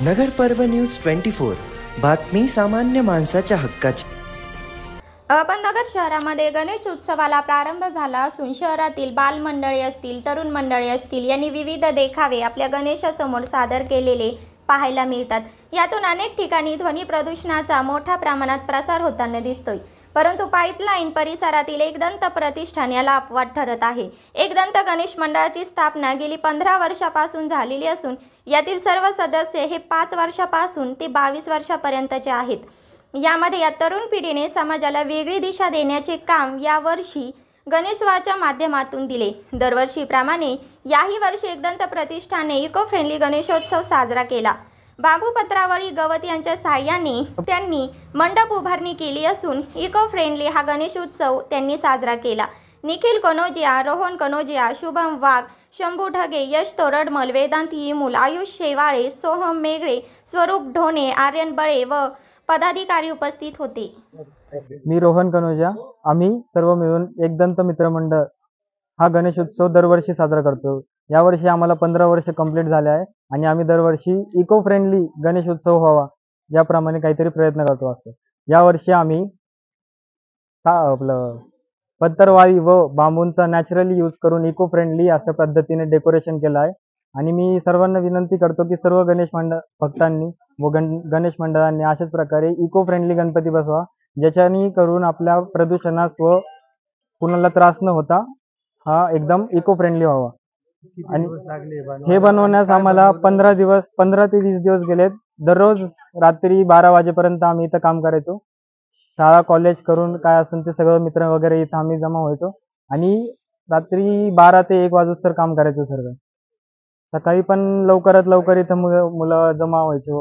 नगर पर्व न्यूज 24 बातमी सामान्य माणसाच्या हक्काची। अहमदनगर शहरामध्ये गणेश उत्सवाला प्रारंभ झाला असून शहरातील बालमंडळी असतील, तरुण मंडळी असतील यांनी विविध देखावे आपल्या गणेशासमोर सादर केलेले पाहायला मिळतात। यातून अनेक ठिकाणी ध्वनी प्रदूषणाचा मोठ्या प्रमाणात प्रसार होताना दिसतोय। परंतु पाईपलाईन परिसरातील एकदंत प्रतिष्ठान याला अपवाद ठरत आहे। एकदंत गणेश मंडळाची स्थापना गेली 15 वर्षापासून झालेली असून यातील सर्व सदस्य हे 5 वर्षापासून ते 22 वर्षापर्यंतचे आहेत। यामध्ये या तरुण पिढीने समाजाला वेगळी दिशा देण्याचे काम यावर्षी गणेशोत्सवाच्या माध्यमातून दिले। दरवर्षीप्रमाणे याही वर्षी एकदंत प्रतिष्ठानने इको फ्रेंडली गणेशोत्सव साजरा केला। बांबू पत्रावळी गवत यांच्या सहाय्याने त्यांनी मंडप उभारणी केली असून इको फ्रेंडली हा गणेशोत्सव त्यांनी साजरा केला। निखिल कनोजिया, रोहन कनोजिया, शुभम वाघ, शंभू ढगे, यश तोरडमल, वेदांत इमूल, आयुष शेवाळे, सोहम मेघळे, स्वरूप ढोणे, आर्यन बळे व पदाधिकारी उपस्थित होते। मी रोहन कनोजिया। आम्ही सर्व मिळून एकदंत मित्रमंडळ हा गणेश उत्सव दरवर्षी साजरा करतो। यावर्षी आम्हाला 15 वर्ष कंप्लीट झाले आहे आणि आम्ही दरवर्षी इको फ्रेंडली गणेश उत्सव व्हावा याप्रमाणे काहीतरी प्रयत्न करतो असतो। यावर्षी आम्ही पत्तरवाळी व बांबूंचा नॅचरली यूज करून इको फ्रेंडली अशा पद्धतीने डेकोरेशन केलं आहे आणि मी सर्वांना विनंती करतो की सर्व गणेश भक्तांनी व गणेश मंडळांनी अशाच प्रकारे इको फ्रेंडली गणपती बसवा, ज्याच्याने करून आपल्या प्रदूषणास व कुणाला त्रास न होता हा एकदम इको फ्रेंडली व्हावा। आणि हे बनवण्यास आम्हाला 15 ते 20 दिवस गेलेत। दररोज रात्री 12 वाजेपर्यंत आम्ही इथं काम करायचो। शाळा कॉलेज करून काय असेल ते सगळं मित्र वगैरे इथं आम्ही जमा व्हायचो आणि रात्री 12 ते 1 वाजूस तर काम करायचो सर्व। सकाळी पण लवकरात लवकर इथं मुलं जमा व्हायचे